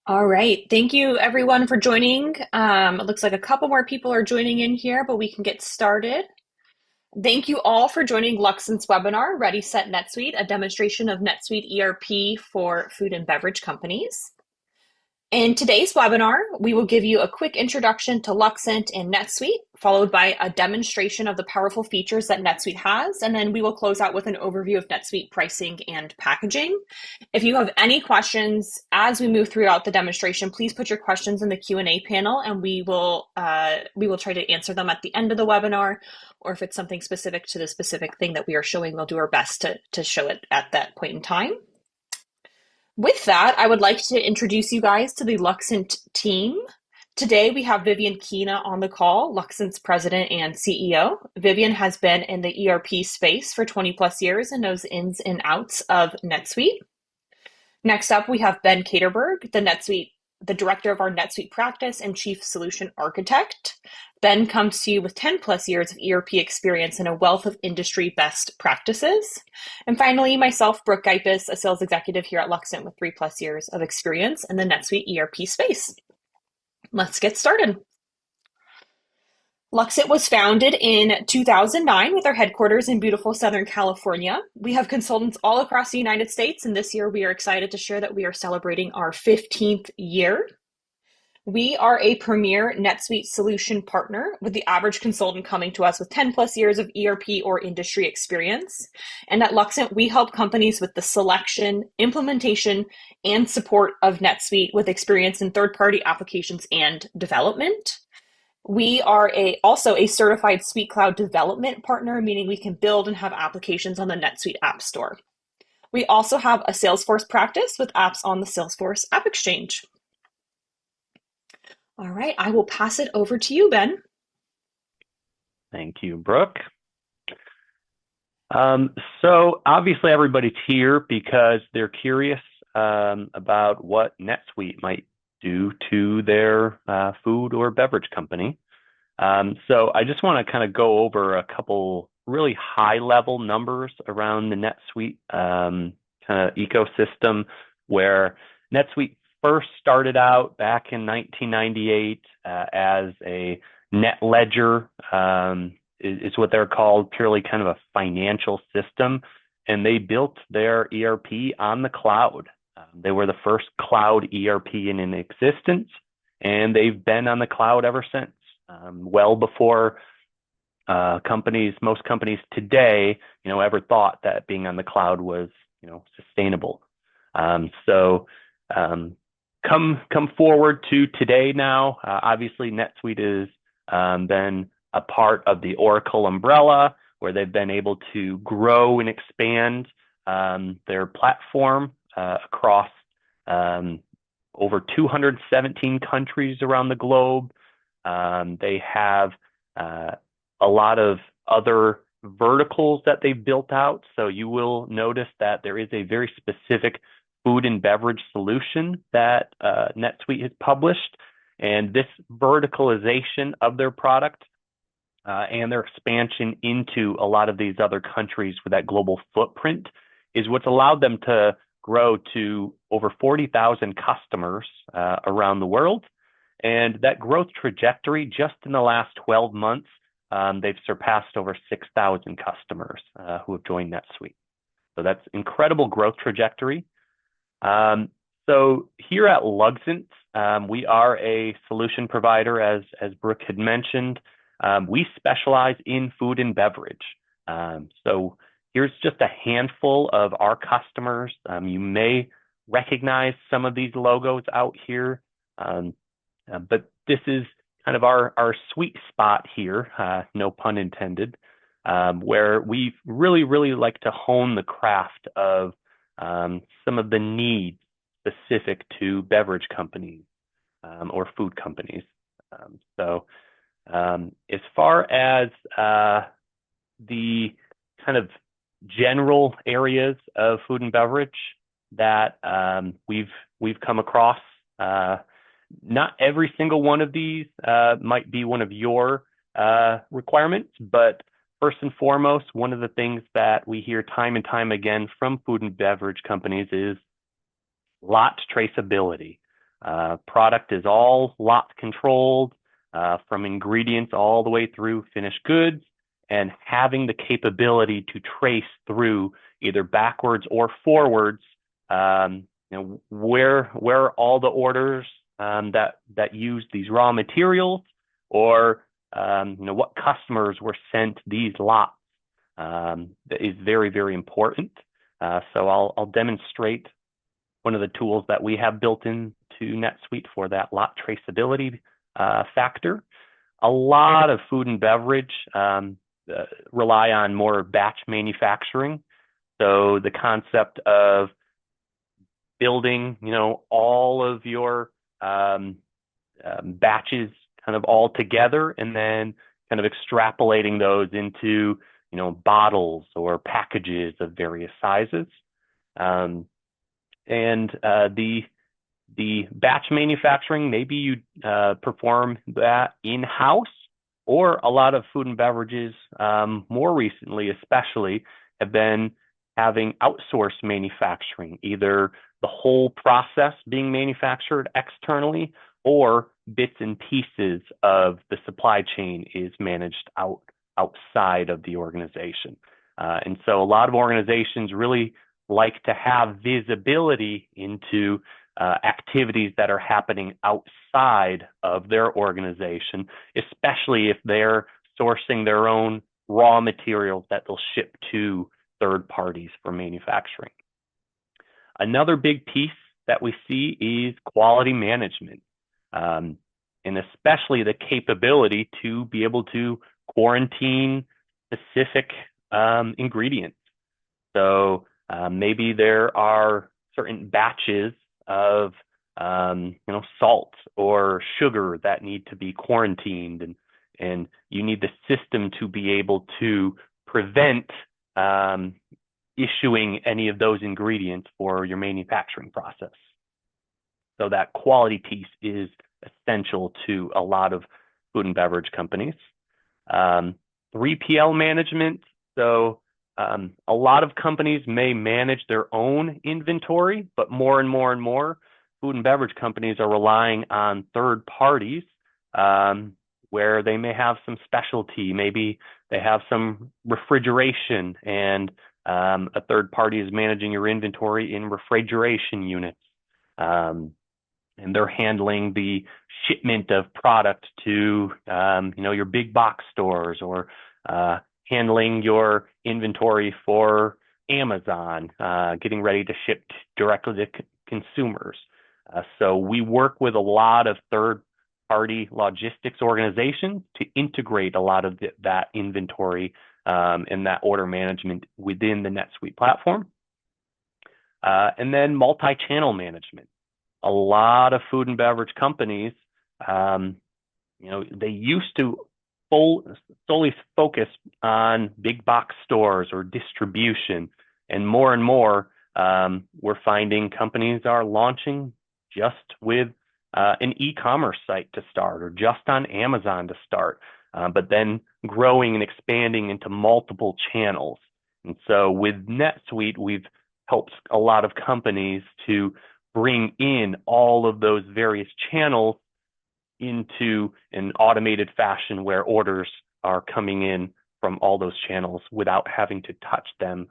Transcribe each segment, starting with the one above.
All right. Thank you, everyone, for joining. It looks like a couple more people are joining in here, but we can get started. Thank you all for joining Luxent's webinar, Ready, Set, NetSuite, a demonstration of NetSuite ERP for food and beverage companies. In today's webinar, we will give you a quick introduction to Luxent and NetSuite, followed by a demonstration of the powerful features that NetSuite has, and then we will close out with an overview of NetSuite pricing and packaging. If you have any questions as we move throughout the demonstration, please put your questions in the Q&A panel, and we will try to answer them at the end of the webinar, or if it's something specific to the specific thing that we are showing, we'll do our best to show it at that point in time. With that, I would like to introduce you guys to the Luxent team. Today, we have Vivian Kina on the call, Luxent's president and CEO. Vivian has been in the ERP space for 20 plus years and knows ins and outs of NetSuite. Next up, we have Ben Caterberg, the director of our NetSuite practice and chief solution architect. Ben comes to you with 10 plus years of ERP experience and a wealth of industry best practices. And finally, myself, Brooke Geipus, a sales executive here at Luxent with 3 plus years of experience in the NetSuite ERP space. Let's get started. Luxent was founded in 2009 with our headquarters in beautiful Southern California. We have consultants all across the United States, and this year we are excited to share that we are celebrating our 15th year. We are a premier NetSuite Solution Partner, with the average consultant coming to us with 10 plus years of ERP or industry experience. And at Luxent, we help companies with the selection, implementation, and support of NetSuite with experience in third-party applications and development. We are also a certified Suite Cloud development partner, meaning we can build and have applications on the NetSuite App Store. We also have a Salesforce practice with apps on the Salesforce App Exchange. All right, I will pass it over to you, Ben. Thank you, Brooke. So obviously everybody's here because they're curious about what NetSuite might do to their food or beverage company. So I just want to kind of go over a couple really high-level numbers around the NetSuite kind of ecosystem, where NetSuite first started out back in 1998 as a net ledger, is what they're called, purely kind of a financial system, and they built their ERP on the cloud. They were the first cloud ERP in existence, and they've been on the cloud ever since. Well before most companies today, ever thought that being on the cloud was, sustainable. Come forward to today now. Obviously, NetSuite has been a part of the Oracle umbrella, where they've been able to grow and expand their platform across over 217 countries around the globe. They have a lot of other verticals that they've built out. So you will notice that there is a very specific food and beverage solution that NetSuite has published. And this verticalization of their product and their expansion into a lot of these other countries with that global footprint is what's allowed them to grow to over 40,000 customers around the world. And that growth trajectory, just in the last 12 months, they've surpassed over 6,000 customers who have joined NetSuite. So that's incredible growth trajectory. So here at Luxent, we are a solution provider, as Brooke had mentioned. We specialize in food and beverage. So here's just a handful of our customers. You may recognize some of these logos out here, but this is kind of our sweet spot here, no pun intended, where we really, really like to hone the craft of some of the needs specific to beverage companies or food companies. So as far as the kind of general areas of food and beverage that we've come across, not every single one of these might be one of your requirements, but first and foremost, one of the things that we hear time and time again from food and beverage companies is lot traceability. Product is all lot controlled, from ingredients all the way through finished goods, and having the capability to trace through either backwards or forwards, where all the orders that use these raw materials, or what customers were sent these lots, is very, very important. So I'll demonstrate one of the tools that we have built into NetSuite for that lot traceability factor. A lot of food and beverage rely on more batch manufacturing. So the concept of building, all of your batches kind of all together, and then kind of extrapolating those into, bottles or packages of various sizes. And the batch manufacturing, maybe you perform that in-house, or a lot of food and beverages, more recently especially, have been having outsourced manufacturing, either the whole process being manufactured externally, or bits and pieces of the supply chain is managed outside of the organization. And so a lot of organizations really like to have visibility into activities that are happening outside of their organization, especially if they're sourcing their own raw materials that they'll ship to third parties for manufacturing. Another big piece that we see is quality management, and especially the capability to be able to quarantine specific ingredients. So maybe there are certain batches of salt or sugar that need to be quarantined, and you need the system to be able to prevent issuing any of those ingredients for your manufacturing process. So that quality piece is essential to a lot of food and beverage companies. 3PL management. So a lot of companies may manage their own inventory, but more and more and more food and beverage companies are relying on third parties, where they may have some specialty. Maybe they have some refrigeration, and a third party is managing your inventory in refrigeration units. And they're handling the shipment of product to your big box stores, or handling your inventory for Amazon, getting ready to ship directly to consumers. So we work with a lot of third-party logistics organizations to integrate a lot of that inventory and that order management within the NetSuite platform. And then multi-channel management. A lot of food and beverage companies, they used to solely focus on big box stores or distribution, and more we're finding companies are launching just with an e-commerce site to start, or just on Amazon to start, but then growing and expanding into multiple channels. And so with NetSuite, we've helped a lot of companies to bring in all of those various channels into an automated fashion, where orders are coming in from all those channels without having to touch them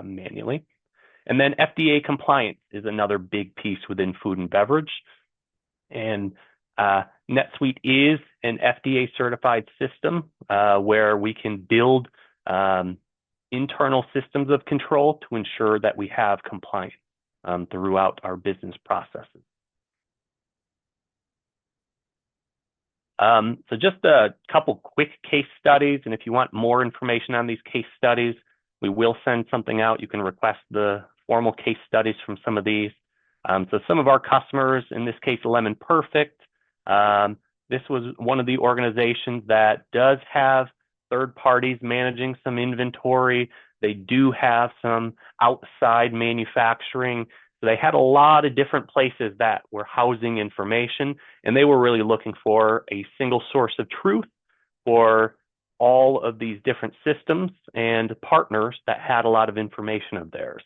manually. And then FDA compliance is another big piece within food and beverage. And NetSuite is an FDA certified system where we can build internal systems of control to ensure that we have compliance throughout our business processes. So just a couple quick case studies, and if you want more information on these case studies, we will send something out. You can request the formal case studies from some of these. So some of our customers, in this case, Lemon Perfect, this was one of the organizations that does have third parties managing some inventory. They do have some outside manufacturing. So they had a lot of different places that were housing information, and they were really looking for a single source of truth for all of these different systems and partners that had a lot of information of theirs.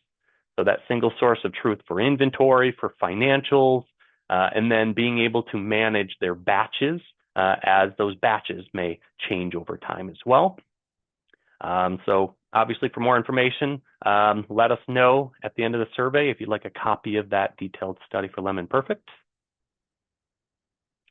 So that single source of truth for inventory, for financials, and then being able to manage their batches as those batches may change over time as well. So obviously for more information, let us know at the end of the survey if you'd like a copy of that detailed study for Lemon Perfect.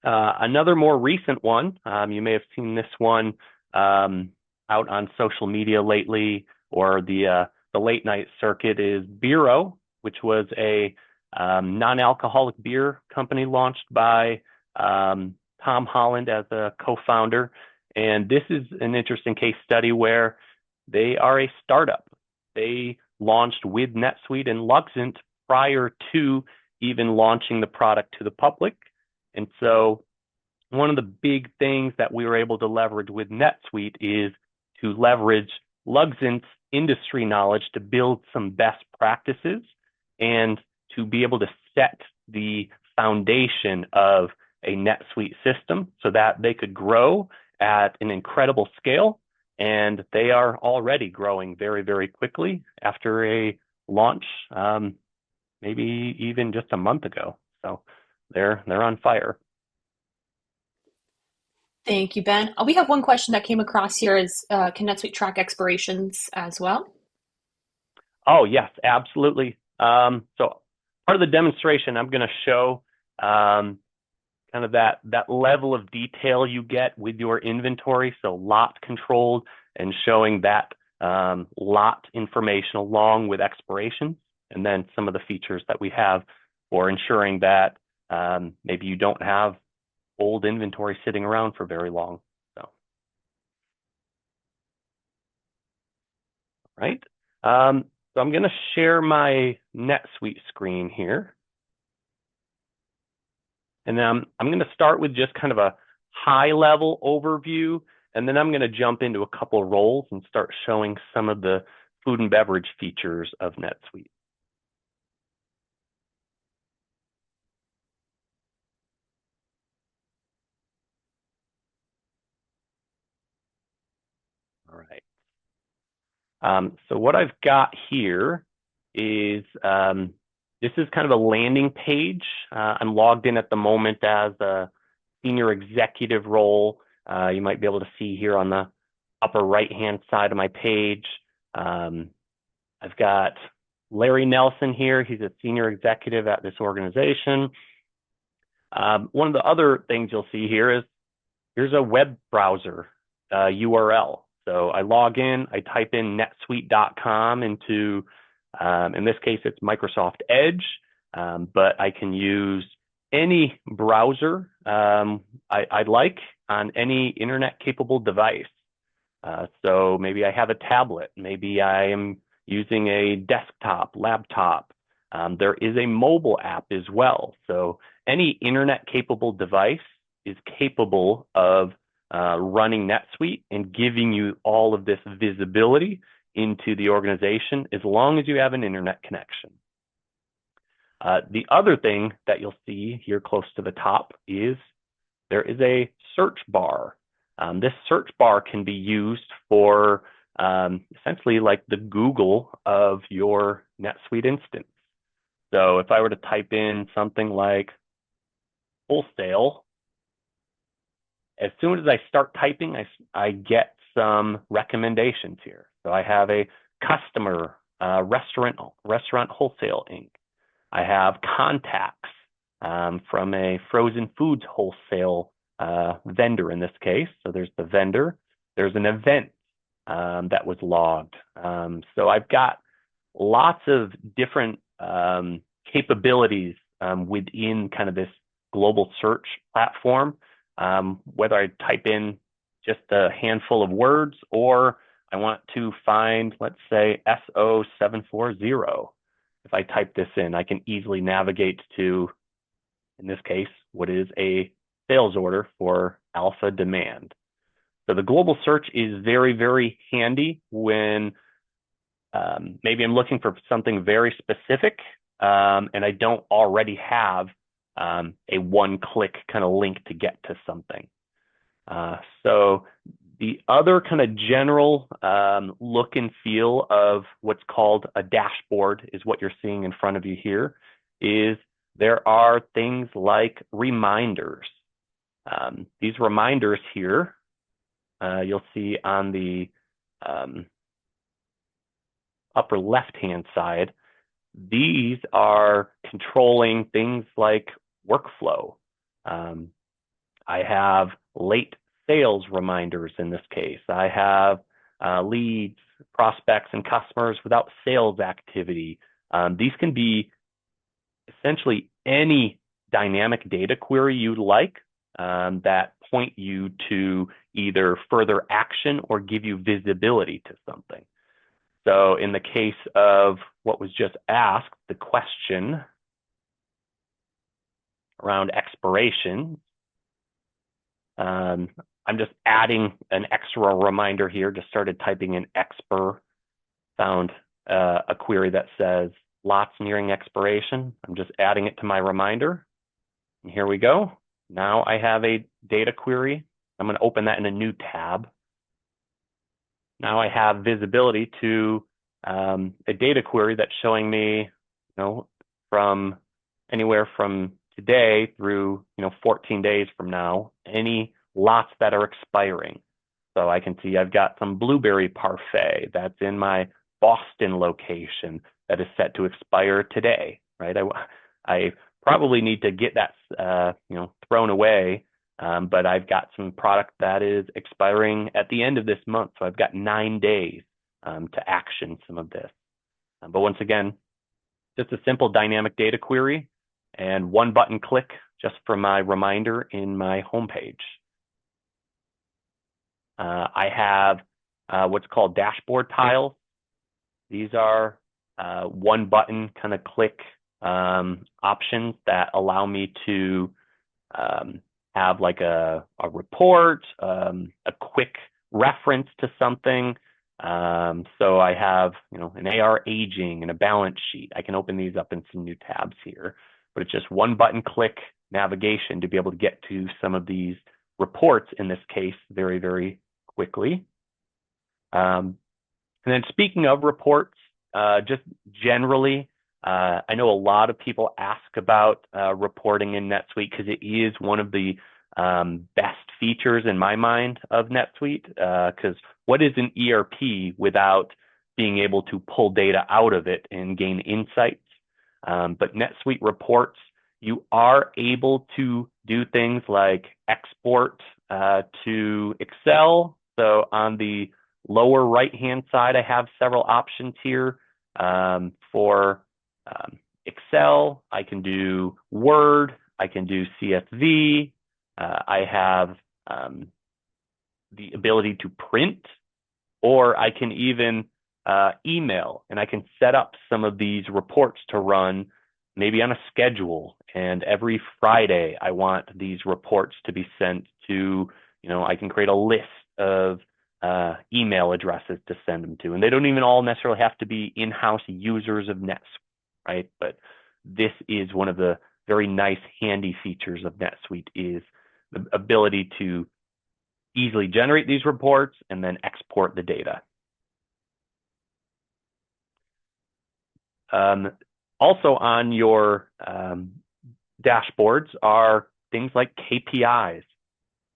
Another more recent one, you may have seen this one out on social media lately, or the late night circuit, is Biro, which was a non-alcoholic beer company launched by Tom Holland as a co-founder. And this is an interesting case study where they are a startup. They launched with NetSuite and Luxent prior to even launching the product to the public. And so one of the big things that we were able to leverage with NetSuite is to leverage Luxent's industry knowledge to build some best practices and to be able to set the foundation of a NetSuite system so that they could grow at an incredible scale. And they are already growing very, very quickly after a launch, maybe even just a month ago. So they're on fire. Thank you, Ben. We have one question that came across here is, can NetSuite track expirations as well? Oh, yes, absolutely. So part of the demonstration, I'm going to show kind of that level of detail you get with your inventory. So lot controlled, and showing that lot information along with expirations, and then some of the features that we have for ensuring that maybe you don't have old inventory sitting around for very long. So, right. So I'm going to share my NetSuite screen here. And then I'm going to start with just kind of a high level overview, and then I'm going to jump into a couple of roles and start showing some of the food and beverage features of NetSuite. All right. So what I've got here is this is kind of a landing page. I'm logged in at the moment as a senior executive role. You might be able to see here on the upper right-hand side of my page. I've got Larry Nelson here. He's a senior executive at this organization. One of the other things you'll see here is here's a web browser URL. So I log in, I type in netsuite.com into, in this case, it's Microsoft Edge, but I can use any browser I'd like on any internet-capable device. So maybe I have a tablet, maybe I am using a desktop, laptop. There is a mobile app as well. So any internet-capable device is capable of running NetSuite and giving you all of this visibility into the organization as long as you have an internet connection. The other thing that you'll see here close to the top is there is a search bar. This search bar can be used for essentially like the Google of your NetSuite instance. So if I were to type in something like wholesale, as soon as I start typing, I get some recommendations here. So I have a customer, restaurant wholesale Inc. I have contacts from a frozen foods wholesale vendor in this case. So there's the vendor. There's an event that was logged. So I've got lots of different capabilities within kind of this global search platform. Whether I type in just a handful of words or I want to find, let's say, SO740. If I type this in, I can easily navigate to, in this case, what is a sales order for Alpha Demand. So the global search is very, very handy when maybe I'm looking for something very specific and I don't already have a one-click kind of link to get to something. So the other kind of general look and feel of what's called a dashboard is what you're seeing in front of you here, is there are things like reminders. These reminders here, you'll see on the upper left-hand side, these are controlling things like workflow. I have late sales reminders in this case. I have leads, prospects, and customers without sales activity. These can be essentially any dynamic data query you'd like that point you to either further action or give you visibility to something. So in the case of what was just asked, the question around expiration, I'm just adding an extra reminder here. Just started typing in expir, found a query that says lots nearing expiration. I'm just adding it to my reminder. And here we go. Now I have a data query. I'm going to open that in a new tab. Now I have visibility to a data query that's showing me, from anywhere from today through, 14 days from now, any lots that are expiring. So I can see I've got some blueberry parfait that's in my Boston location that is set to expire today, right? I probably need to get that, thrown away. But I've got some product that is expiring at the end of this month. So I've got 9 days to action some of this. But once again, just a simple dynamic data query and one button click just for my reminder in my homepage. I have what's called dashboard tiles. These are one button kind of click options that allow me to have like a report, a quick reference to something. So I have, an AR aging and a balance sheet. I can open these up in some new tabs here, but it's just one button click navigation to be able to get to some of these reports in this case very, very quickly. And then speaking of reports, just generally, I know a lot of people ask about reporting in NetSuite because it is one of the best features in my mind of NetSuite. Because what is an ERP without being able to pull data out of it and gain insights? But NetSuite reports, you are able to do things like export to Excel. So on the lower right-hand side, I have several options here for Excel. I can do Word. I can do CSV. I have the ability to print, or I can even email, and I can set up some of these reports to run maybe on a schedule. And every Friday, I want these reports to be sent to, I can create a list of email addresses to send them to. And they don't even all necessarily have to be in-house users of NetSuite, right? But this is one of the very nice, handy features of NetSuite is the ability to easily generate these reports and then export the data. Also on your dashboards are things like KPIs.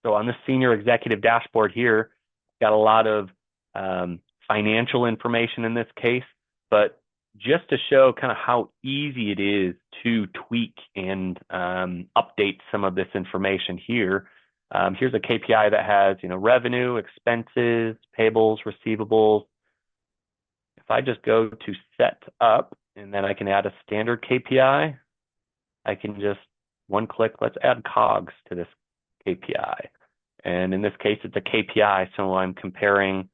So on the senior executive dashboard here, got a lot of financial information in this case, but just to show kind of how easy it is to tweak and update some of this information here. Here's a KPI that has, revenue, expenses, payables, receivables. If I just go to set up and then I can add a standard KPI, I can just one click, let's add COGS to this KPI. And in this case, it's a KPI, so I'm comparing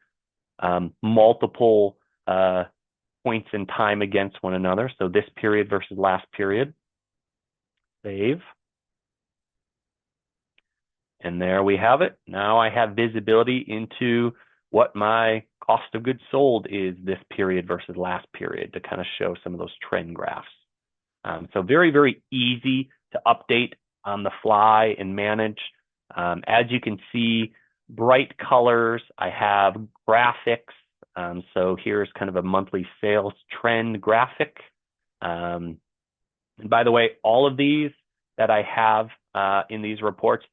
multiple points in time against one another. So this period versus last period. Save. And there we have it. Now I have visibility into what my cost of goods sold is this period versus last period to kind of show some of those trend graphs. So very, very easy to update on the fly and manage. As you can see, bright colors. I have graphics. So here's kind of a monthly sales trend graphic. And by the way, all of these that I have in these reports,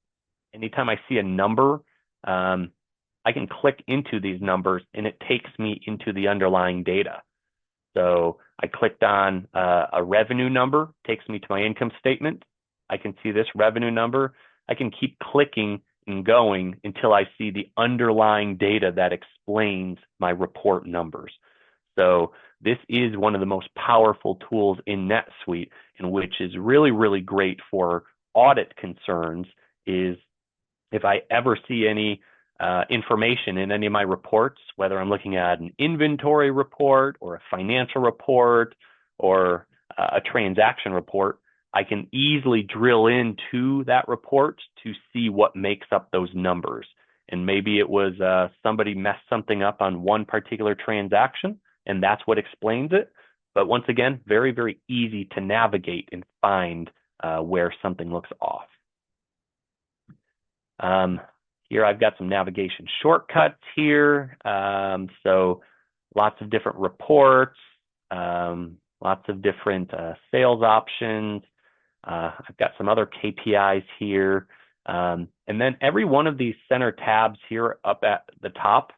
anytime I see a number, I can click into these numbers and it takes me into the underlying data. So I clicked on a revenue number, takes me to my income statement. I can see this revenue number. I can keep clicking and going until I see the underlying data that explains my report numbers. So this is one of the most powerful tools in NetSuite, and which is really, really great for audit concerns, is if I ever see any information in any of my reports, whether I'm looking at an inventory report or a financial report or a transaction report, I can easily drill into that report to see what makes up those numbers. And maybe it was somebody messed something up on one particular transaction, and that's what explains it. But once again, very, very easy to navigate and find where something looks off. Here I've got some navigation shortcuts here. So lots of different reports, lots of different sales options. I've got some other KPIs here. And then every one of these center tabs here up at the top,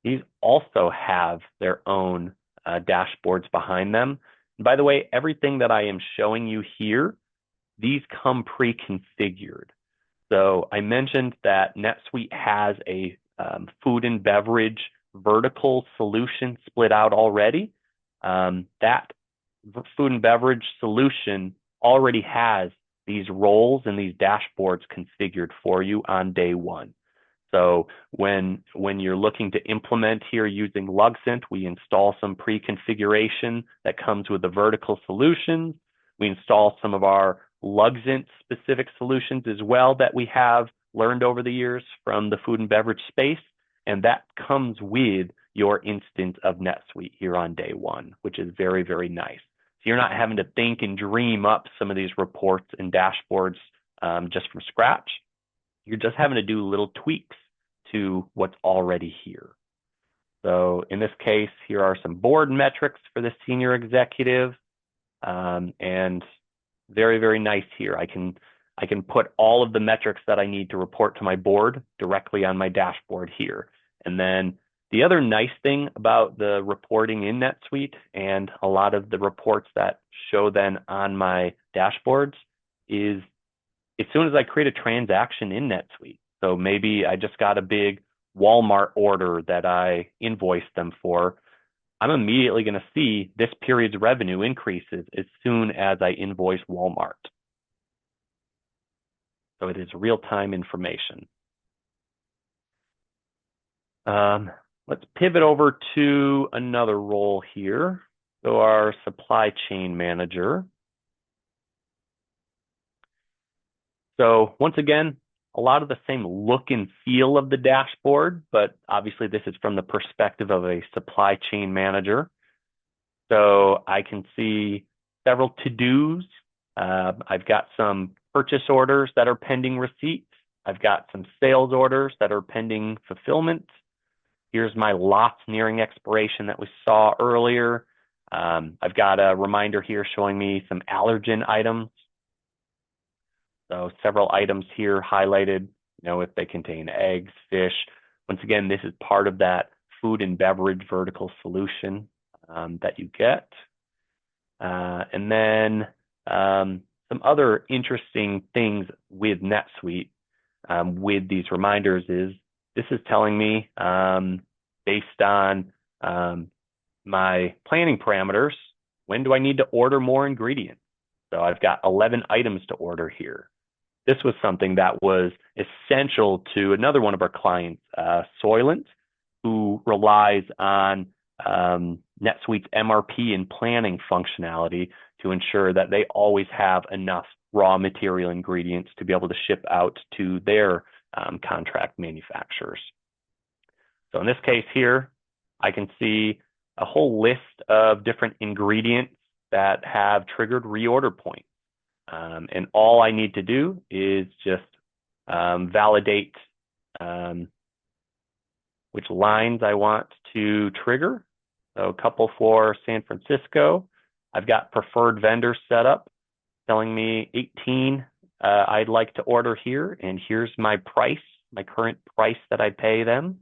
these also have their own dashboards behind them. And by the way, everything that I am showing you here, these come pre-configured. So I mentioned that NetSuite has a food and beverage vertical solution split out already. That food and beverage solution already has these roles and these dashboards configured for you on day one. So when you're looking to implement here using Luxent, we install some pre-configuration that comes with the vertical solutions. We install some of our Luxent specific solutions as well that we have learned over the years from the food and beverage space. And that comes with your instance of NetSuite here on day one, which is very, very nice. So you're not having to think and dream up some of these reports and dashboards just from scratch. You're just having to do little tweaks to what's already here. So in this case, here are some board metrics for the senior executive, and very, very nice here. I can put all of the metrics that I need to report to my board directly on my dashboard here. And then the other nice thing about the reporting in NetSuite and a lot of the reports that show then on my dashboards is as soon as I create a transaction in NetSuite, so maybe I just got a big Walmart order that I invoiced them for, I'm immediately going to see this period's revenue increases as soon as I invoice Walmart. So it is real-time information. Let's pivot over to another role here. So our supply chain manager. So once again, a lot of the same look and feel of the dashboard, but obviously this is from the perspective of a supply chain manager. So I can see several to-dos. I've got some purchase orders that are pending receipt. I've got some sales orders that are pending fulfillment. Here's my lots nearing expiration that we saw earlier. I've got a reminder here showing me some allergen items. So several items here highlighted, if they contain eggs, fish. Once again, this is part of that food and beverage vertical solution that you get. And then some other interesting things with NetSuite with these reminders is this is telling me based on my planning parameters, when do I need to order more ingredients? So I've got 11 items to order here. This was something that was essential to another one of our clients, Soylent, who relies on NetSuite's MRP and planning functionality to ensure that they always have enough raw material ingredients to be able to ship out to their contract manufacturers. So in this case here, I can see a whole list of different ingredients that have triggered reorder points. And all I need to do is just validate which lines I want to trigger. So a couple for San Francisco. I've got preferred vendors set up. telling me 18 I'd like to order here, and here's my price, my current price that I pay them.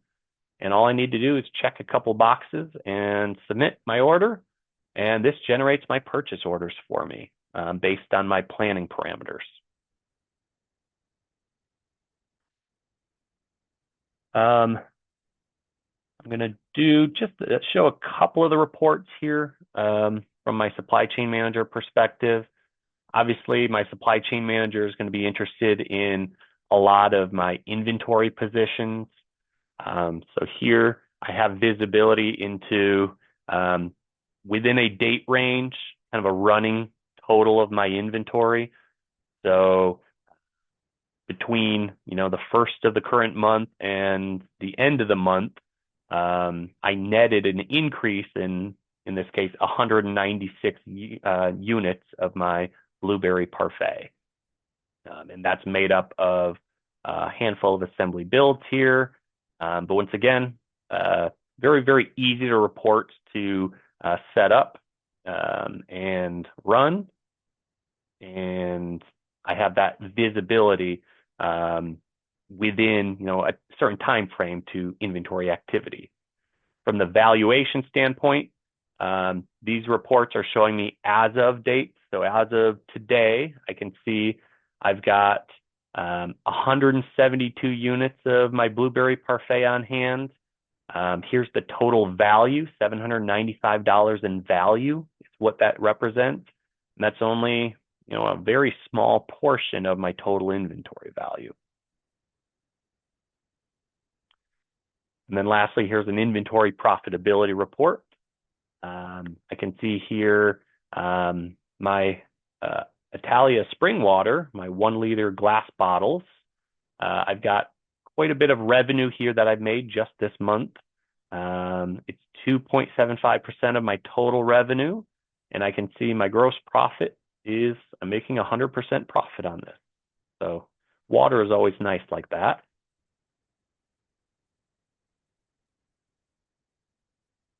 And all I need to do is check a couple boxes and submit my order. And this generates my purchase orders for me based on my planning parameters. I'm going to do just show a couple of the reports here from my supply chain manager perspective. Obviously, my supply chain manager is going to be interested in a lot of my inventory positions. So here I have visibility into within a date range, kind of a running total of my inventory. So between the first of the current month and the end of the month, I netted an increase in this case 196 units of my blueberry parfait, and that's made up of a handful of assembly builds here. But once again, very, very easy to report to set up and run. And I have that visibility within a certain time frame to inventory activity. From the valuation standpoint, these reports are showing me as of date. So as of today, I can see I've got 172 units of my blueberry parfait on hand. Here's the total value, $795 in value is what that represents. And that's only a very small portion of my total inventory value. And then lastly, here's an inventory profitability report. I can see here my Italia spring water, my 1 liter glass bottles. I've got quite a bit of revenue here that I've made just this month. It's 2.75% of my total revenue. And I can see my gross profit is I'm making 100% profit on this. So water is always nice like that.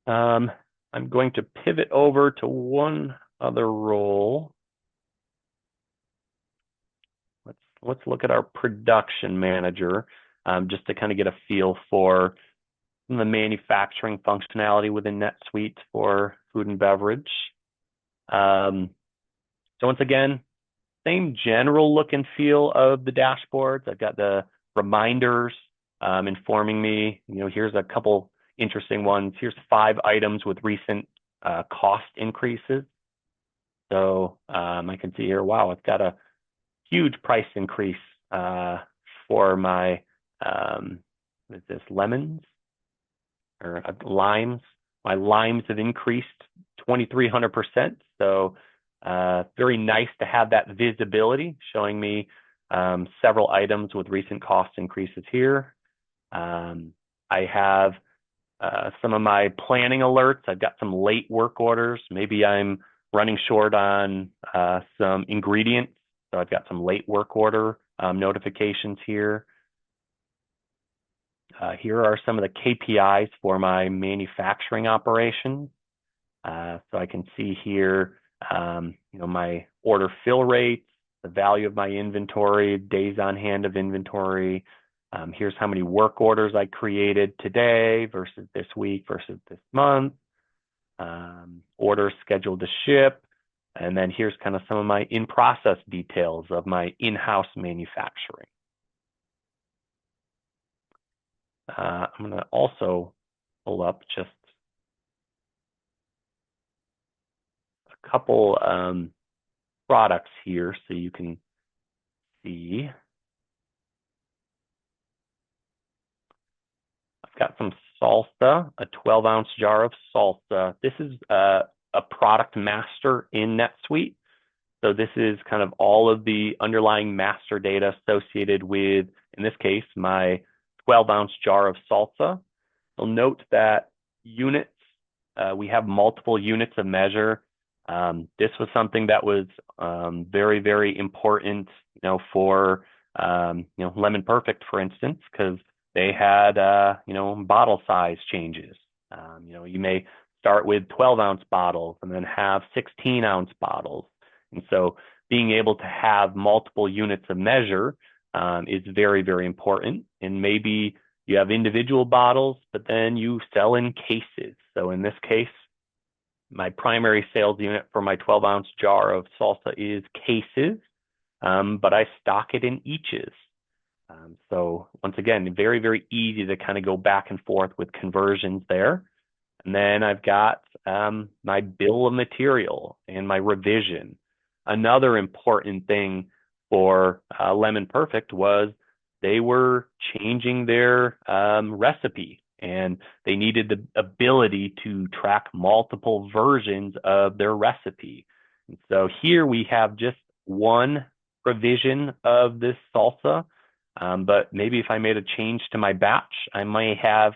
I'm going to pivot over to one other role. Let's look at our production manager, just to kind of get a feel for the manufacturing functionality within NetSuite for food and beverage. So once again, same general look and feel of the dashboards. I've got the reminders informing me, here's a couple interesting ones. Here's 5 items with recent cost increases. So I can see here, wow, it's got a huge price increase for my, what is this, lemons or limes. My limes have increased 2,300%. So very nice to have that visibility showing me several items with recent cost increases here. I have some of my planning alerts. I've got some late work orders. Maybe I'm running short on some ingredients. So I've got some late work order notifications here. Here are some of the KPIs for my manufacturing operations. So I can see here, my order fill rates, the value of my inventory, days on hand of inventory. Here's how many work orders I created today versus this week versus this month. Orders scheduled to ship. And then here's kind of some of my in-process details of my in-house manufacturing. I'm going to also pull up just a couple products here so you can see. I've got some salsa, a 12-ounce jar of salsa. This is a product master in NetSuite. So this is kind of all of the underlying master data associated with, in this case, my 12-ounce jar of salsa. You'll note that units, we have multiple units of measure. This was something that was very, very important, for Lemon Perfect, for instance, because they had bottle size changes. You may start with 12-ounce bottles and then have 16-ounce bottles. And so being able to have multiple units of measure is very, very important. And maybe you have individual bottles, but then you sell in cases. So in this case, my primary sales unit for my 12-ounce jar of salsa is cases, but I stock it in eaches. So once again, very, very easy to kind of go back and forth with conversions there. And then I've got my bill of material and my revision. Another important thing for Lemon Perfect was they were changing their recipe, and they needed the ability to track multiple versions of their recipe. And so here we have just one revision of this salsa, but maybe if I made a change to my batch, I might have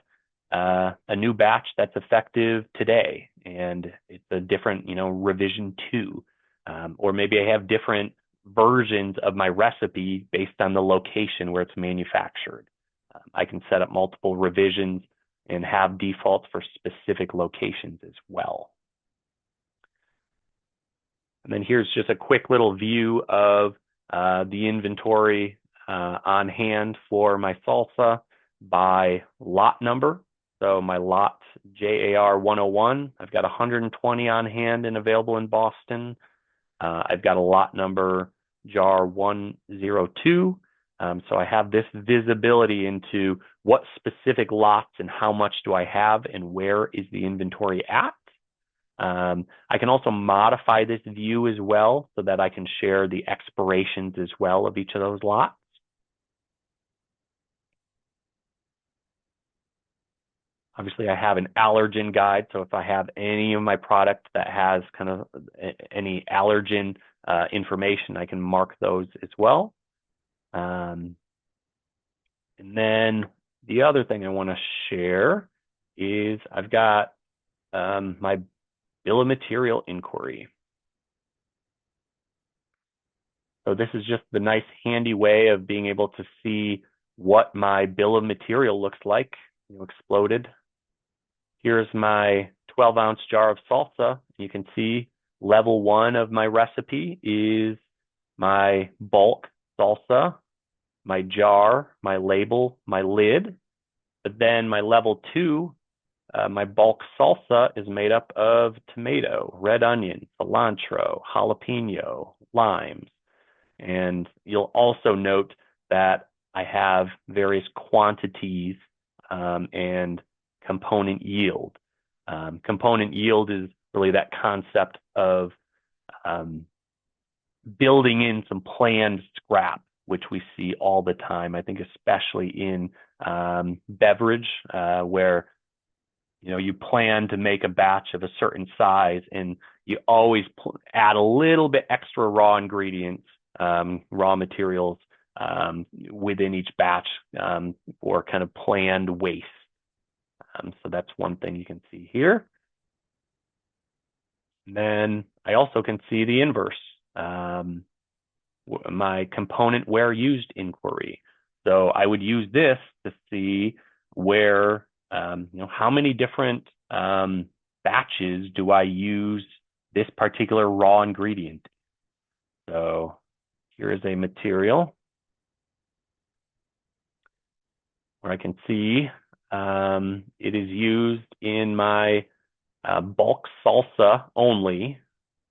a new batch that's effective today, and it's a different, revision 2. Or maybe I have different versions of my recipe based on the location where it's manufactured. I can set up multiple revisions and have defaults for specific locations as well. And then here's just a quick little view of the inventory on hand for my salsa by lot number. So my lot JAR 101, I've got 120 on hand and available in Boston. I've got a lot number jar 102. So I have this visibility into what specific lots and how much do I have and where is the inventory at. I can also modify this view as well so that I can share the expirations as well of each of those lots. Obviously, I have an allergen guide, so if I have any of my product that has kind of any allergen information, I can mark those as well. And then the other thing I want to share is I've got my bill of material inquiry. So this is just the nice handy way of being able to see what my bill of material looks like, exploded. Here's my 12-ounce jar of salsa. You can see level 1 of my recipe is my bulk salsa, my jar, my label, my lid. But then my level 2, my bulk salsa is made up of tomato, red onion, cilantro, jalapeno, limes. And you'll also note that I have various quantities and component yield. Component yield is really that concept of building in some planned scrap, which we see all the time. I think especially in beverage, where you plan to make a batch of a certain size, and you always add a little bit extra raw ingredients, raw materials within each batch for kind of planned waste. So that's one thing you can see here. And then I also can see the inverse, my component where used inquiry. So I would use this to see where, how many different batches do I use this particular raw ingredient. So here is a material where I can see it is used in my bulk salsa only,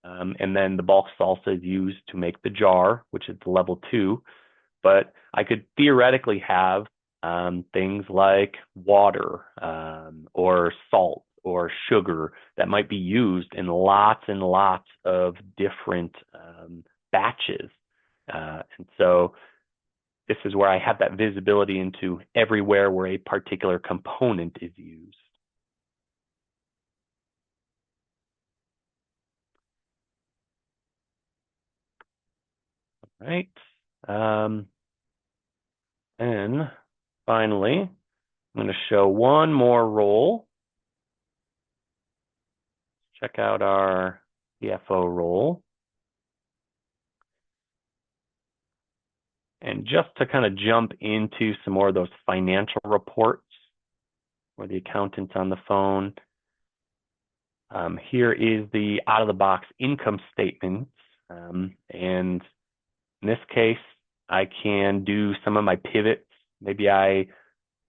and then the bulk salsa is used to make the jar, which is level 2. But I could theoretically have things like water or salt or sugar that might be used in lots and lots of different batches. And so this is where I have that visibility into everywhere where a particular component is used. All right. And finally, I'm going to show one more role. Check out our CFO role. And just to kind of jump into some more of those financial reports where the accountant's on the phone. Here is the out-of-the-box income statement And in this case, I can do some of my pivots. Maybe I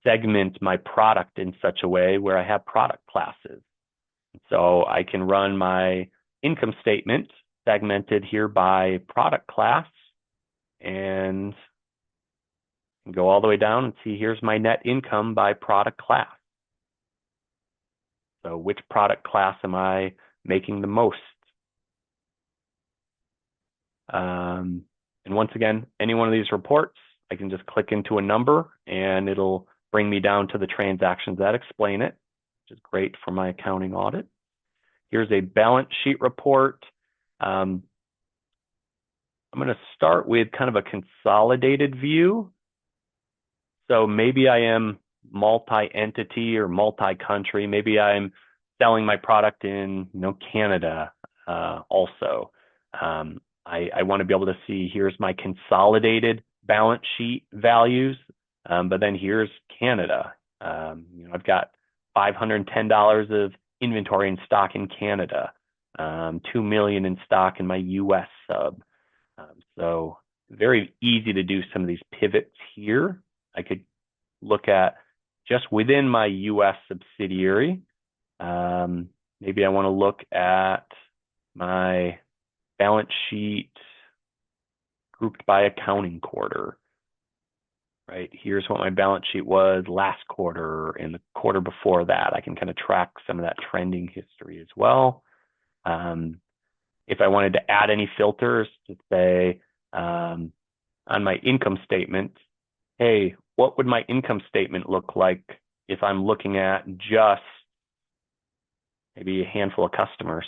segment my product in such a way where I have product classes. So I can run my income statement segmented here by product class and go all the way down and see here's my net income by product class. So which product class am I making the most? And once again, any one of these reports, I can just click into a number and it'll bring me down to the transactions that explain it, which is great for my accounting audit. Here's a balance sheet report. I'm going to start with kind of a consolidated view. So maybe I am multi-entity or multi-country. Maybe I'm selling my product in Canada also. I want to be able to see here's my consolidated balance sheet values, but then here's Canada. I've got $510 of inventory in stock in Canada, $2 million in stock in my US sub. So very easy to do some of these pivots here. I could look at just within my US subsidiary. Maybe I want to look at my balance sheet grouped by accounting quarter. Right, here's what my balance sheet was last quarter and the quarter before that. I can kind of track some of that trending history as well. If I wanted to add any filters to say on my income statement, hey, what would my income statement look like if I'm looking at just maybe a handful of customers?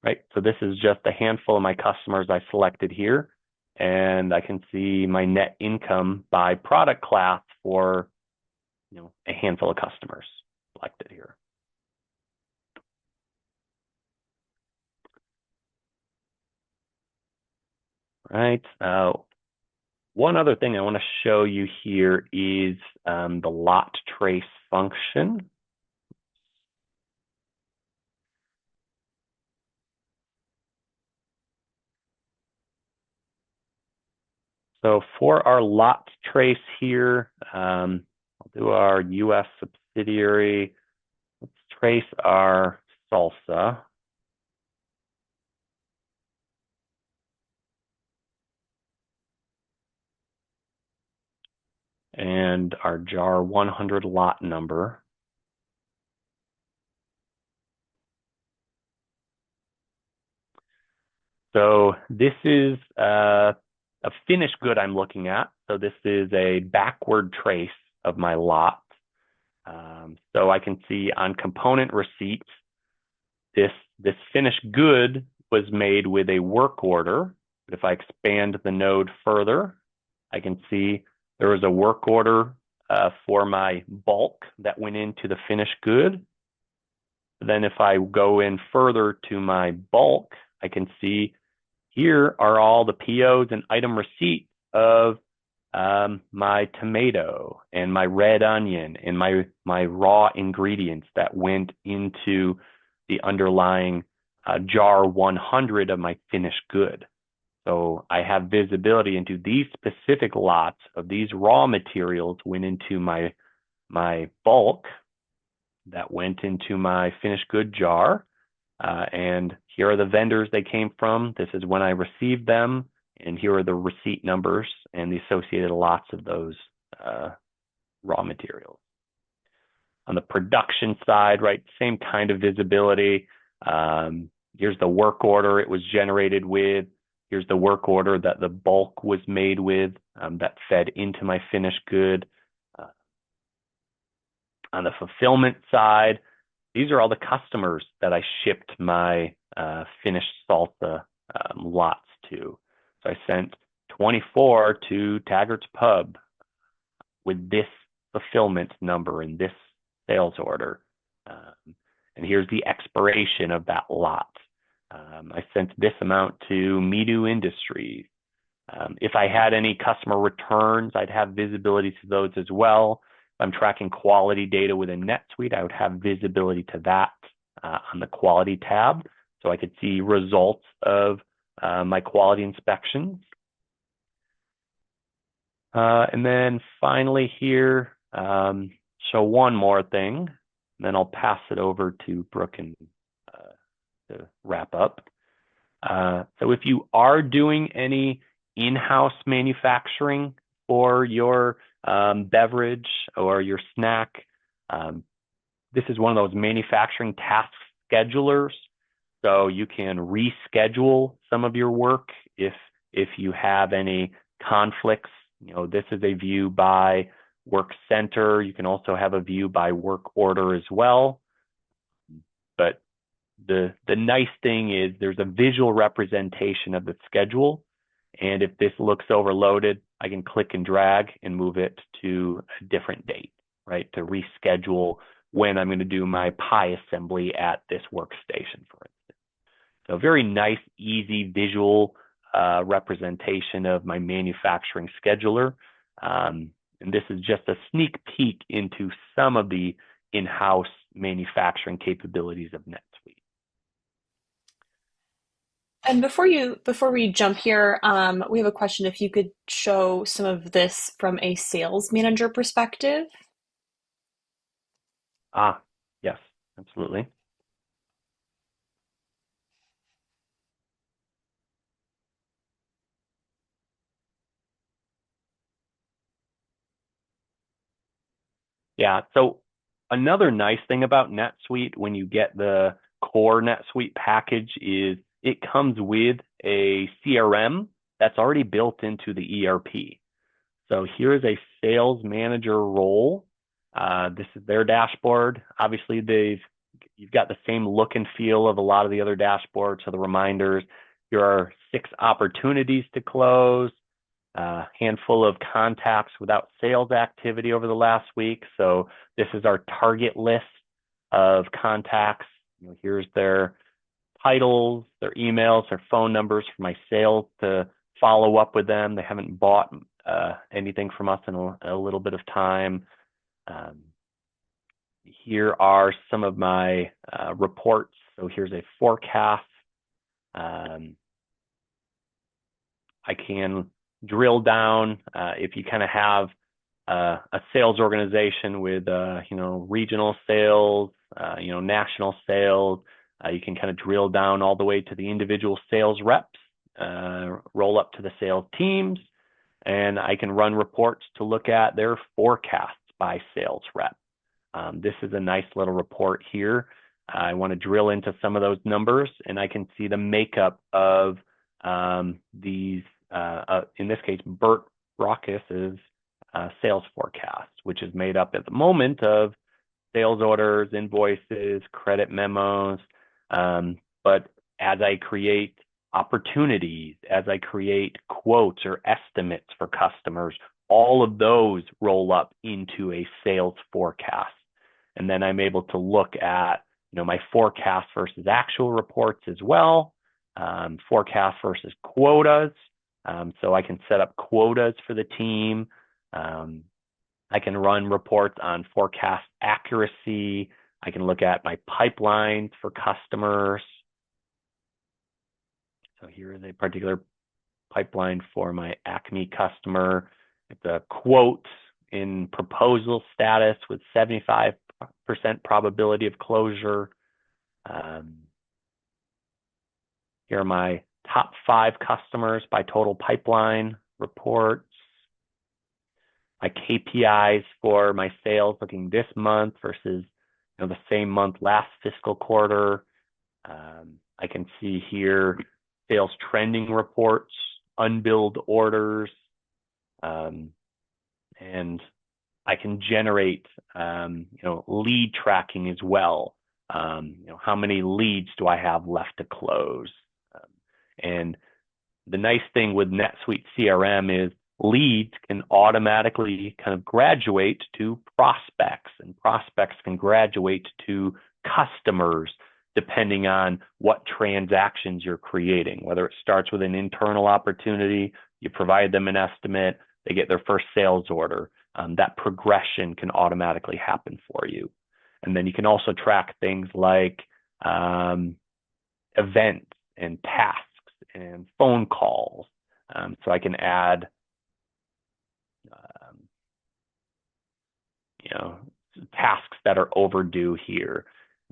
Right, so this is just a handful of my customers I selected here, and I can see my net income by product class for a handful of customers selected here. Right. One other thing I want to show you here is the lot trace function. So for our lot trace here, I'll do our US subsidiary. Let's trace our salsa. And our jar 100 lot number. So this is a finished good I'm looking at. So this is a backward trace of my lot. So I can see on component receipts, this finished good was made with a work order. But if I expand the node further, I can see there was a work order for my bulk that went into the finished good. Then if I go in further to my bulk, I can see here are all the POs and item receipts of my tomato and my red onion and my raw ingredients that went into the underlying jar 100 of my finished good. So I have visibility into these specific lots of these raw materials went into my bulk that went into my finished good jar. And here are the vendors they came from. This is when I received them. And here are the receipt numbers and the associated lots of those raw materials. On the production side, right, same kind of visibility. Here's the work order it was generated with. Here's the work order that the bulk was made with that fed into my finished good. On the fulfillment side, these are all the customers that I shipped my finished salsa lots to. So I sent 24 to Taggart's Pub with this fulfillment number and this sales order. And here's the expiration of that lot. I sent this amount to Midu Industries. If I had any customer returns, I'd have visibility to those as well. If I'm tracking quality data within NetSuite, I would have visibility to that on the quality tab, so I could see results of my quality inspections. And then finally here, show one more thing, and then I'll pass it over to Brooke and to wrap up. So if you are doing any in-house manufacturing for your beverage or your snack, this is one of those manufacturing task schedulers. So you can reschedule some of your work if you have any conflicts. This is a view by work center. You can also have a view by work order as well. But the nice thing is there's a visual representation of the schedule. And if this looks overloaded, I can click and drag and move it to a different date, right? To reschedule when I'm going to do my pie assembly at this workstation, for instance. So very nice, easy visual representation of my manufacturing scheduler. And this is just a sneak peek into some of the in-house manufacturing capabilities of NetSuite. And before we jump here, we have a question. If you could show some of this from a sales manager perspective. Yes, absolutely. Yeah, so another nice thing about NetSuite when you get the core NetSuite package is it comes with a CRM that's already built into the ERP. So here is a sales manager role. This is their dashboard. Obviously, you've got the same look and feel of a lot of the other dashboards. So the reminders, there are 6 opportunities to close, a handful of contacts without sales activity over the last week. So this is our target list of contacts. Here's their titles, their emails, their phone numbers for my sales to follow up with them. They haven't bought anything from us in a little bit of time. Here are some of my reports. So here's a forecast. I can drill down if you kind of have a sales organization with regional sales, national sales. You can kind of drill down all the way to the individual sales reps, roll up to the sales teams, and I can run reports to look at their forecasts by sales rep. This is a nice little report here. I want to drill into some of those numbers, and I can see the makeup of these, in this case, Bert Brockis's sales forecast, which is made up at the moment of sales orders, invoices, credit memos. But as I create opportunities, as I create quotes or estimates for customers, all of those roll up into a sales forecast. And then I'm able to look at, my forecast versus actual reports as well, forecast versus quotas. So I can set up quotas for the team. I can run reports on forecast accuracy. I can look at my pipelines for customers. So here is a particular pipeline for my Acme customer. It's a quote in proposal status with 75% probability of closure. Here are my top 5 customers by total pipeline reports. My KPIs for my sales looking this month versus the same month last fiscal quarter. I can see here sales trending reports, unbilled orders, and I can generate lead tracking as well. How many leads do I have left to close? And the nice thing with NetSuite CRM is leads can automatically kind of graduate to prospects, and prospects can graduate to customers depending on what transactions you're creating. Whether it starts with an internal opportunity, you provide them an estimate, they get their first sales order. That progression can automatically happen for you. And then you can also track things like um, events and tasks and phone calls. So I can add, um, you know, tasks that are overdue here.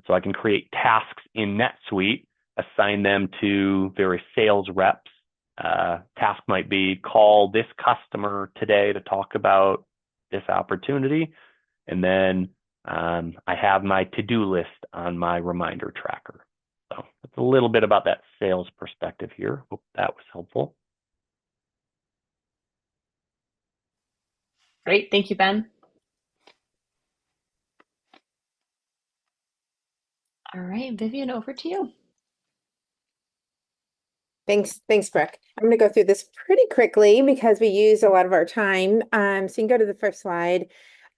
So I can create tasks in NetSuite, assign them to various sales reps. Task might be call this customer today to talk about this opportunity. And then I have my to-do list on my reminder tracker. So that's a little bit about that sales perspective here. Hope that was helpful. Great. Thank you, Ben. All right, Vivian, over to you. Thanks, Brooke. I'm going to go through this pretty quickly because we use a lot of our time. So you can go to the first slide.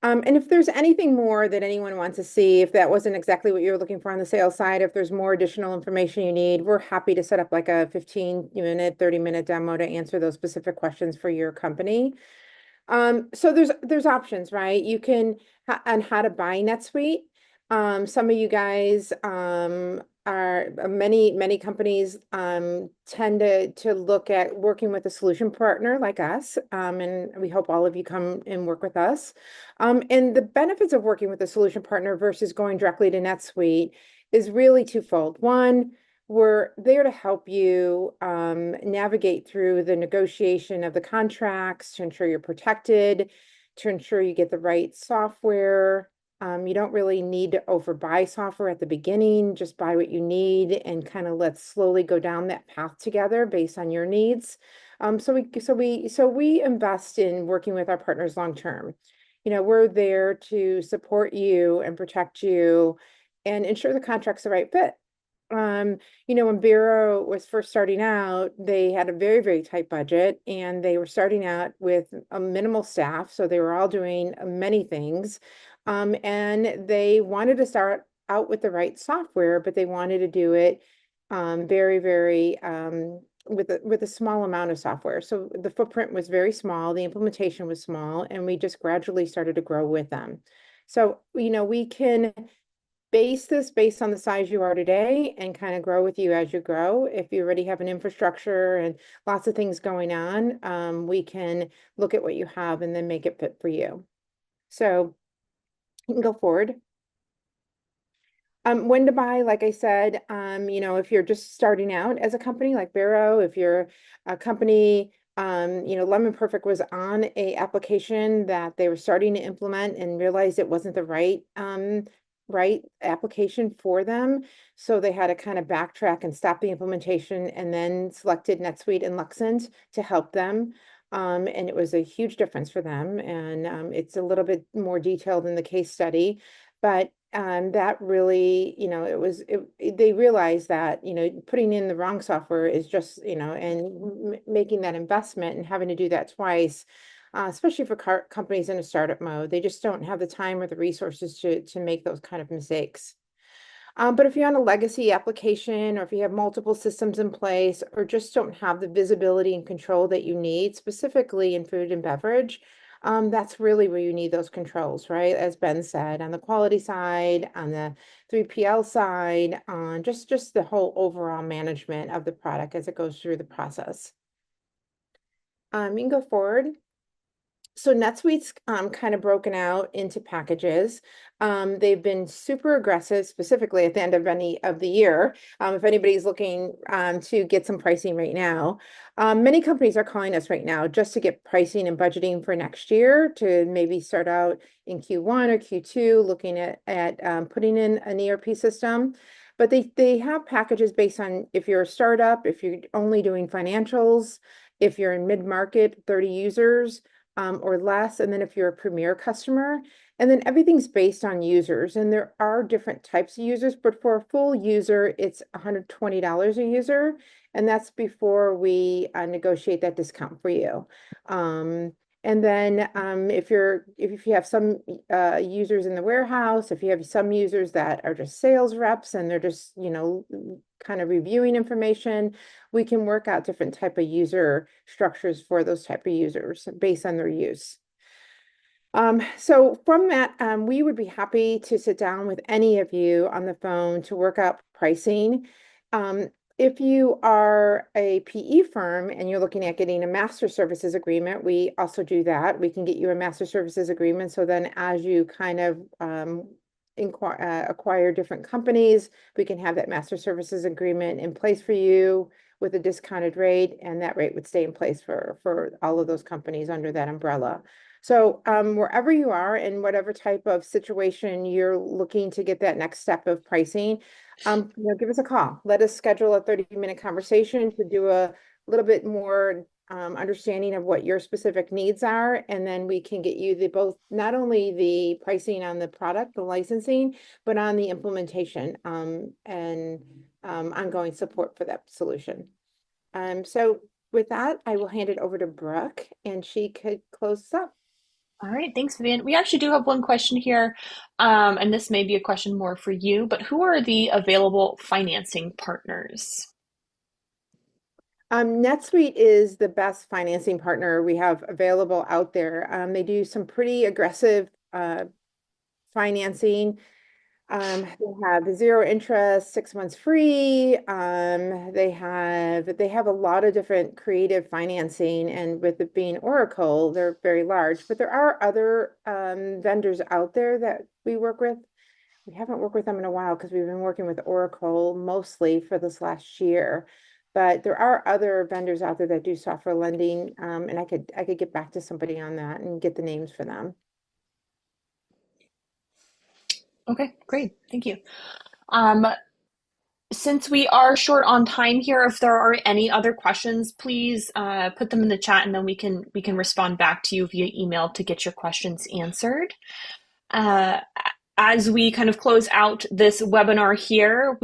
And if there's anything more that anyone wants to see, if that wasn't exactly what you were looking for on the sales side, if there's more additional information you need, we're happy to set up like a 15-minute, 30-minute demo to answer those specific questions for your company. So there's options, right? You can on how to buy NetSuite. Some of you guys are many companies tend to look at working with a solution partner like us. And we hope all of you come and work with us. And the benefits of working with a solution partner versus going directly to NetSuite is really twofold. One, we're there to help you navigate through the negotiation of the contracts to ensure you're protected, to ensure you get the right software. You don't really need to overbuy software at the beginning, just buy what you need and kind of let's slowly go down that path together based on your needs. So we invest in working with our partners long term. You know, we're there to support you and protect you and ensure the contract's the right fit. You know, when Bureau was first starting out, they had a very, very tight budget and they were starting out with a minimal staff. So they were all doing many things. And they wanted to start out with the right software, but they wanted to do it very, very with a small amount of software. So the footprint was very small, the implementation was small, and we just gradually started to grow with them. So, you know, we can base this based on the size you are today and kind of grow with you as you grow. If you already have an infrastructure and lots of things going on, we can look at what you have and then make it fit for you. So you can go forward. When to buy, like I said, you know, if you're just starting out as a company like Barrow, if you're a company, you know, Lemon Perfect was on a application that they were starting to implement and realized it wasn't the right application for them. So they had to kind of backtrack and stop the implementation and then selected NetSuite and Luxent to help them. And it was a huge difference for them. And it's a little bit more detailed in the case study, but that really, you know, they realized that, you know, putting in the wrong software is just, you know, and making that investment and having to do that twice, especially for companies in a startup mode, they just don't have the time or the resources to make those kind of mistakes. But if you're on a legacy application or if you have multiple systems in place or just don't have the visibility and control that you need, specifically in food and beverage, that's really where you need those controls, right? As Ben said, on the quality side, on the 3PL side, on just the whole overall management of the product as it goes through the process. You can go forward. So NetSuite's kind of broken out into packages. They've been super aggressive, specifically at the end of any of the year. If anybody's looking to get some pricing right now, many companies are calling us right now just to get pricing and budgeting for next year to maybe start out in Q1 or Q2, looking at putting in an ERP system. But they have packages based on if you're a startup, if you're only doing financials, if you're in mid-market, 30 users. Or less. And then if you're a premier customer, and then everything's based on users. And there are different types of users, but for a full user, it's $120 a user. And that's before we negotiate that discount for you. And then if you have some users in the warehouse, if you have some users that are just sales reps and they're just, you know, kind of reviewing information, we can work out different type of user structures for those type of users based on their use. So from that, we would be happy to sit down with any of you on the phone to work out pricing. If you are a PE firm and you're looking at getting a master services agreement, we also do that. We can get you a master services agreement. So then as you kind of acquire different companies, we can have that master services agreement in place for you with a discounted rate, and that rate would stay in place for all of those companies under that umbrella. So wherever you are in whatever type of situation you're looking to get that next step of pricing, give us a call. Let us schedule a 30-minute conversation to do a little bit more understanding of what your specific needs are. And then we can get you not only the pricing on the product, the licensing, but on the implementation and ongoing support for that solution. So with that, I will hand it over to Brooke and she could close us up. All right, thanks, Vivian. We actually do have one question here, and this may be a question more for you, but who are the available financing partners? NetSuite is the best financing partner we have available out there. They do some pretty aggressive financing. They have 0 interest, 6 months free. They have a lot of different creative financing, and with it being Oracle, they're very large. But there are other vendors out there that we work with. We haven't worked with them in a while because we've been working with Oracle mostly for this last year. But there are other vendors out there that do software lending, and I could get back to somebody on that and get the names for them. Okay, great. Thank you. Um, since we are short on time here, if there are any other questions, please put them in the chat, and then we can respond back to you via email to get your questions answered. Uh, as we kind of close out this webinar here,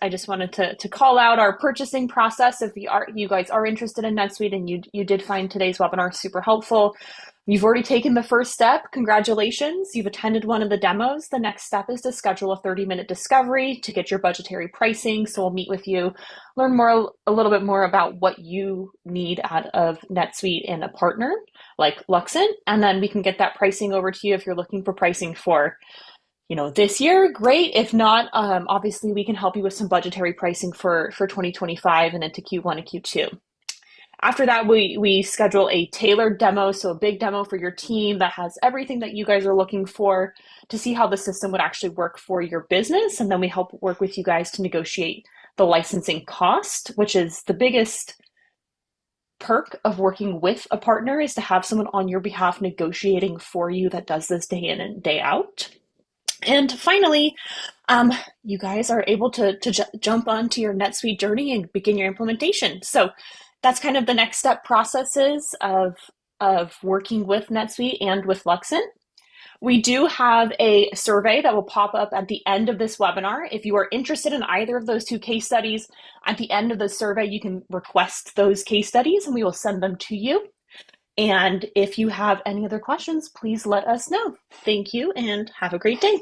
I just wanted to call out our purchasing process. If you guys are interested in NetSuite and you did find today's webinar super helpful, you've already taken the first step. Congratulations. You've attended one of the demos. The next step is to schedule a 30-minute discovery to get your budgetary pricing. So we'll meet with you, learn a little bit more about what you need out of NetSuite and a partner like Luxent, and then we can get that pricing over to you if you're looking for pricing for this year. Great. If not, obviously we can help you with some budgetary pricing for 2025 and into Q1 and Q2. After that, we schedule a tailored demo, so a big demo for your team that has everything that you guys are looking for to see how the system would actually work for your business. And then we help work with you guys to negotiate the licensing cost, which is the biggest perk of working with a partner, is to have someone on your behalf negotiating for you that does this day in and day out. And finally, you guys are able to jump onto your NetSuite journey and begin your implementation. So that's kind of the next step processes of working with NetSuite and with Luxent. We do have a survey that will pop up at the end of this webinar. If you are interested in either of those two case studies, at the end of the survey, you can request those case studies and we will send them to you. And if you have any other questions, please let us know. Thank you and have a great day.